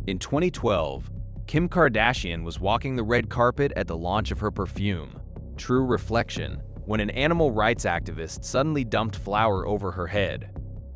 In 2012, Kim Kardashian was walking the red carpet at the launch of her perfume, True Reflection, when an animal rights activist suddenly dumped flour over her head.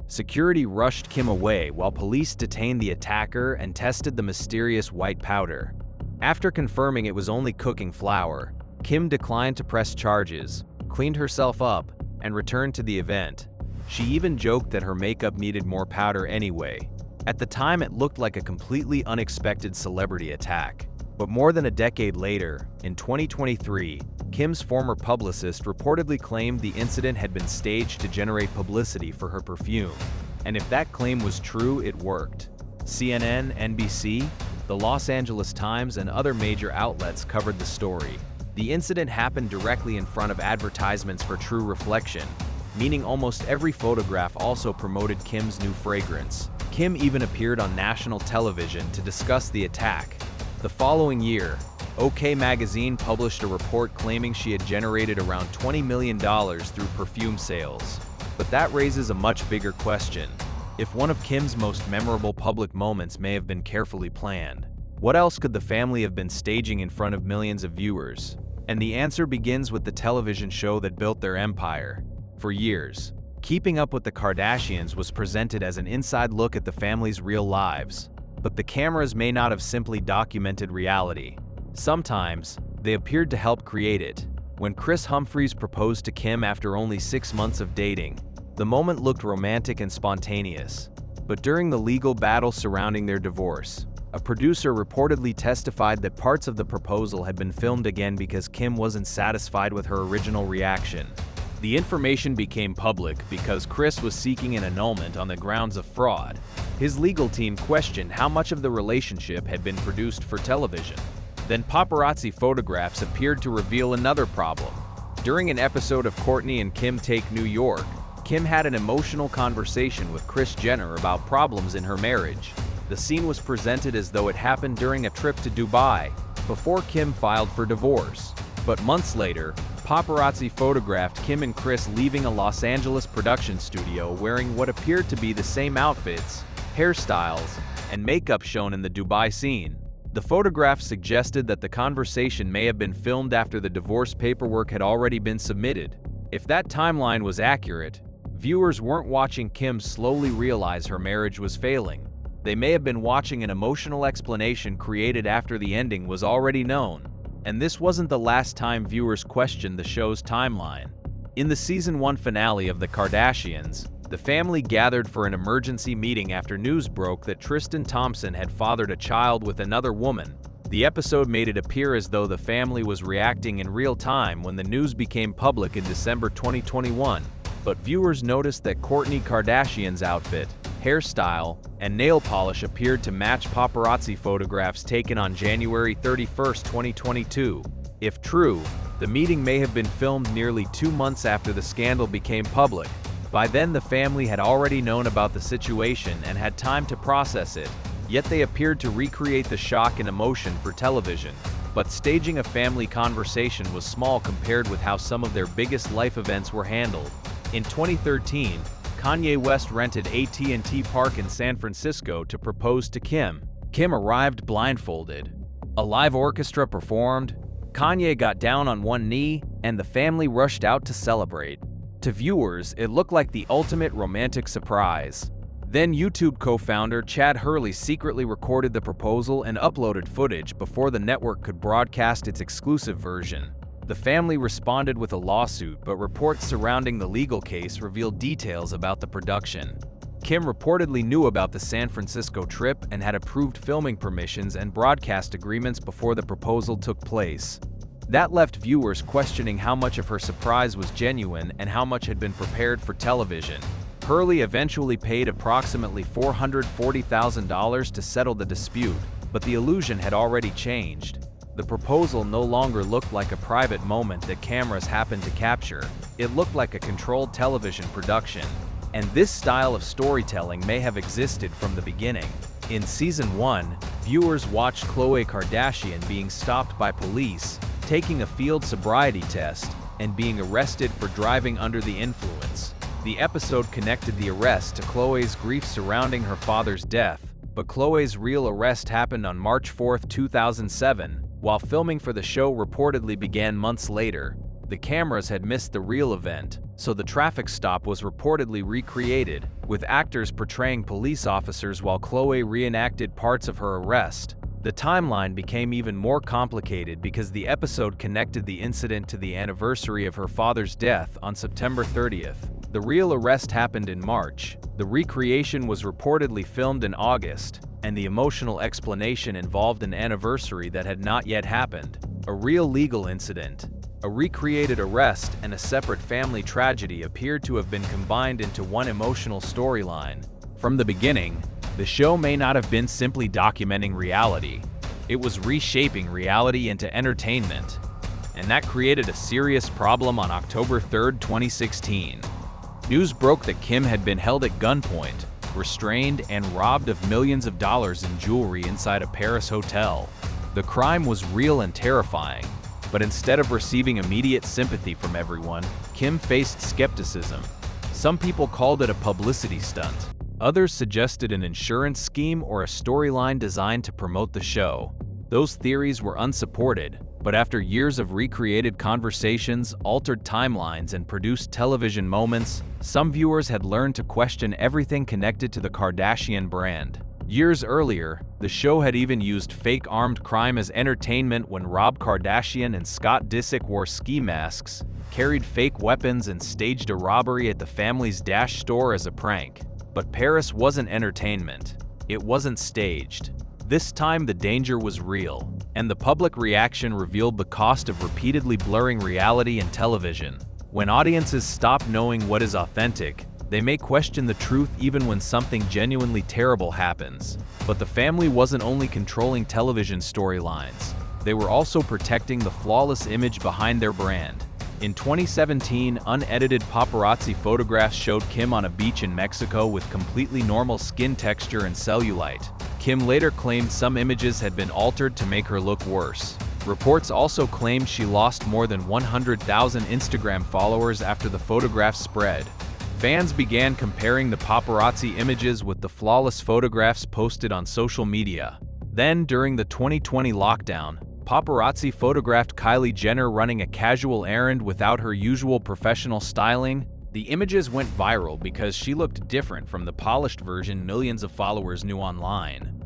Security rushed Kim away while police detained the attacker and tested the mysterious white powder. After confirming it was only cooking flour, Kim declined to press charges, cleaned herself up, and returned to the event. She even joked that her makeup needed more powder anyway. At the time, it looked like a completely unexpected celebrity attack. But more than a decade later, in 2023, Kim's former publicist reportedly claimed the incident had been staged to generate publicity for her perfume. And if that claim was true, it worked. CNN, NBC, the Los Angeles Times, and other major outlets covered the story. The incident happened directly in front of advertisements for True Reflection, meaning almost every photograph also promoted Kim's new fragrance. Kim even appeared on national television to discuss the attack. The following year, OK Magazine published a report claiming she had generated around $20 million through perfume sales. But that raises a much bigger question. If one of Kim's most memorable public moments may have been carefully planned, what else could the family have been staging in front of millions of viewers? And the answer begins with the television show that built their empire. For years, Keeping Up with the Kardashians was presented as an inside look at the family's real lives. But the cameras may not have simply documented reality. Sometimes, they appeared to help create it. When Kris Humphries proposed to Kim after only 6 months of dating, the moment looked romantic and spontaneous. But during the legal battle surrounding their divorce, a producer reportedly testified that parts of the proposal had been filmed again because Kim wasn't satisfied with her original reaction. The information became public because Kris was seeking an annulment on the grounds of fraud. His legal team questioned how much of the relationship had been produced for television. Then paparazzi photographs appeared to reveal another problem. During an episode of Kourtney and Kim Take New York, Kim had an emotional conversation with Kris Jenner about problems in her marriage. The scene was presented as though it happened during a trip to Dubai, before Kim filed for divorce. But months later, paparazzi photographed Kim and Kris leaving a Los Angeles production studio wearing what appeared to be the same outfits, hairstyles, and makeup shown in the Dubai scene. The photographs suggested that the conversation may have been filmed after the divorce paperwork had already been submitted. If that timeline was accurate, viewers weren't watching Kim slowly realize her marriage was failing. They may have been watching an emotional explanation created after the ending was already known. And this wasn't the last time viewers questioned the show's timeline. In the Season 1 finale of The Kardashians, the family gathered for an emergency meeting after news broke that Tristan Thompson had fathered a child with another woman. The episode made it appear as though the family was reacting in real time when the news became public in December 2021. But viewers noticed that Kourtney Kardashian's outfit, hairstyle, and nail polish appeared to match paparazzi photographs taken on January 31, 2022. If true, the meeting may have been filmed nearly 2 months after the scandal became public. By then, the family had already known about the situation and had time to process it, yet they appeared to recreate the shock and emotion for television. But staging a family conversation was small compared with how some of their biggest life events were handled. In 2013, Kanye West rented AT&T Park in San Francisco to propose to Kim. Kim arrived blindfolded. A live orchestra performed, Kanye got down on one knee, and the family rushed out to celebrate. To viewers, it looked like the ultimate romantic surprise. Then YouTube co-founder Chad Hurley secretly recorded the proposal and uploaded footage before the network could broadcast its exclusive version. The family responded with a lawsuit, but reports surrounding the legal case revealed details about the production. Kim reportedly knew about the San Francisco trip and had approved filming permissions and broadcast agreements before the proposal took place. That left viewers questioning how much of her surprise was genuine and how much had been prepared for television. Hurley eventually paid approximately $440,000 to settle the dispute, but the illusion had already changed. The proposal no longer looked like a private moment that cameras happened to capture. It looked like a controlled television production. And this style of storytelling may have existed from the beginning. In Season 1, viewers watched Khloe Kardashian being stopped by police, taking a field sobriety test, and being arrested for driving under the influence. The episode connected the arrest to Khloe's grief surrounding her father's death, but Khloe's real arrest happened on March 4, 2007, while filming for the show reportedly began months later. The cameras had missed the real event, so the traffic stop was reportedly recreated, with actors portraying police officers while Khloe reenacted parts of her arrest. The timeline became even more complicated because the episode connected the incident to the anniversary of her father's death on September 30th. The real arrest happened in March, the recreation was reportedly filmed in August, and the emotional explanation involved an anniversary that had not yet happened. A real legal incident, a recreated arrest, and a separate family tragedy appeared to have been combined into one emotional storyline. From the beginning, the show may not have been simply documenting reality. It was reshaping reality into entertainment. And that created a serious problem on October 3, 2016. News broke that Kim had been held at gunpoint, restrained, and robbed of millions of dollars in jewelry inside a Paris hotel. The crime was real and terrifying, but instead of receiving immediate sympathy from everyone, Kim faced skepticism. Some people called it a publicity stunt. Others suggested an insurance scheme or a storyline designed to promote the show. Those theories were unsupported, but after years of recreated conversations, altered timelines, and produced television moments, some viewers had learned to question everything connected to the Kardashian brand. Years earlier, the show had even used fake armed crime as entertainment when Rob Kardashian and Scott Disick wore ski masks, carried fake weapons, and staged a robbery at the family's Dash store as a prank. But Paris wasn't entertainment. It wasn't staged. This time the danger was real, and the public reaction revealed the cost of repeatedly blurring reality and television. When audiences stop knowing what is authentic, they may question the truth even when something genuinely terrible happens. But the family wasn't only controlling television storylines, they were also protecting the flawless image behind their brand. In 2017, unedited paparazzi photographs showed Kim on a beach in Mexico with completely normal skin texture and cellulite. Kim later claimed some images had been altered to make her look worse. Reports also claimed she lost more than 100,000 Instagram followers after the photographs spread. Fans began comparing the paparazzi images with the flawless photographs posted on social media. Then, during the 2020 lockdown, paparazzi photographed Kylie Jenner running a casual errand without her usual professional styling. The images went viral because she looked different from the polished version millions of followers knew online.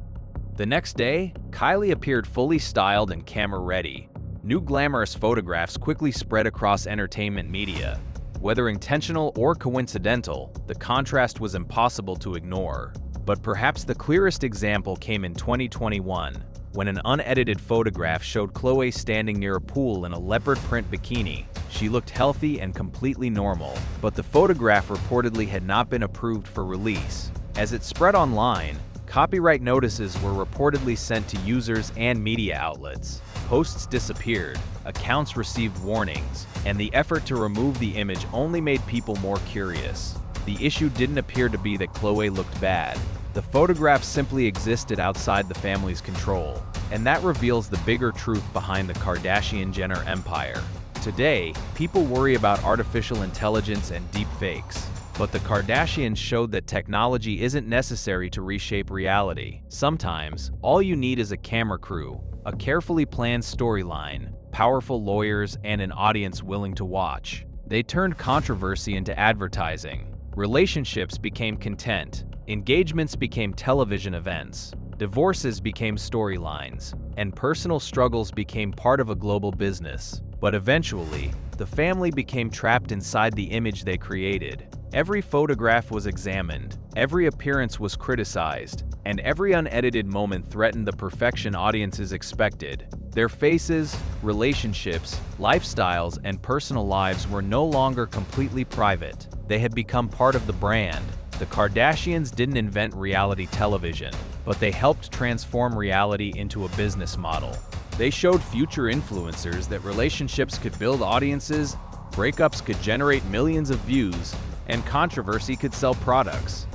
The next day, Kylie appeared fully styled and camera-ready. New glamorous photographs quickly spread across entertainment media. Whether intentional or coincidental, the contrast was impossible to ignore. But perhaps the clearest example came in 2021, when an unedited photograph showed Khloe standing near a pool in a leopard print bikini. She looked healthy and completely normal, but the photograph reportedly had not been approved for release. As it spread online, copyright notices were reportedly sent to users and media outlets. Posts disappeared, accounts received warnings, and the effort to remove the image only made people more curious. The issue didn't appear to be that Khloe looked bad. The photograph simply existed outside the family's control, and that reveals the bigger truth behind the Kardashian-Jenner empire. Today, people worry about artificial intelligence and deepfakes, but the Kardashians showed that technology isn't necessary to reshape reality. Sometimes, all you need is a camera crew, a carefully planned storyline, powerful lawyers, and an audience willing to watch. They turned controversy into advertising. Relationships became content. Engagements became television events. Divorces became storylines. And personal struggles became part of a global business. But eventually, the family became trapped inside the image they created. Every photograph was examined, every appearance was criticized, and every unedited moment threatened the perfection audiences expected. Their faces, relationships, lifestyles, and personal lives were no longer completely private. They had become part of the brand. The Kardashians didn't invent reality television, but they helped transform reality into a business model. They showed future influencers that relationships could build audiences, breakups could generate millions of views, and controversy could sell products.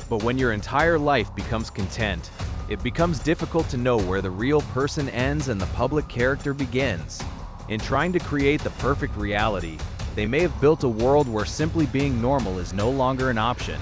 But when your entire life becomes content, it becomes difficult to know where the real person ends and the public character begins. In trying to create the perfect reality, they may have built a world where simply being normal is no longer an option.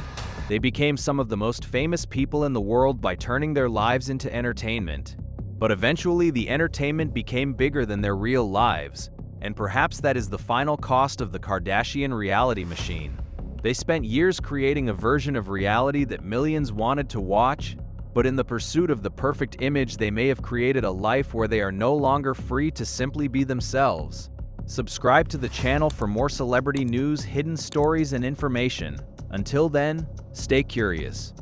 They became some of the most famous people in the world by turning their lives into entertainment. But eventually, the entertainment became bigger than their real lives, and perhaps that is the final cost of the Kardashian reality machine. They spent years creating a version of reality that millions wanted to watch, but in the pursuit of the perfect image, they may have created a life where they are no longer free to simply be themselves. Subscribe to the channel for more celebrity news, hidden stories, and information. Until then, stay curious.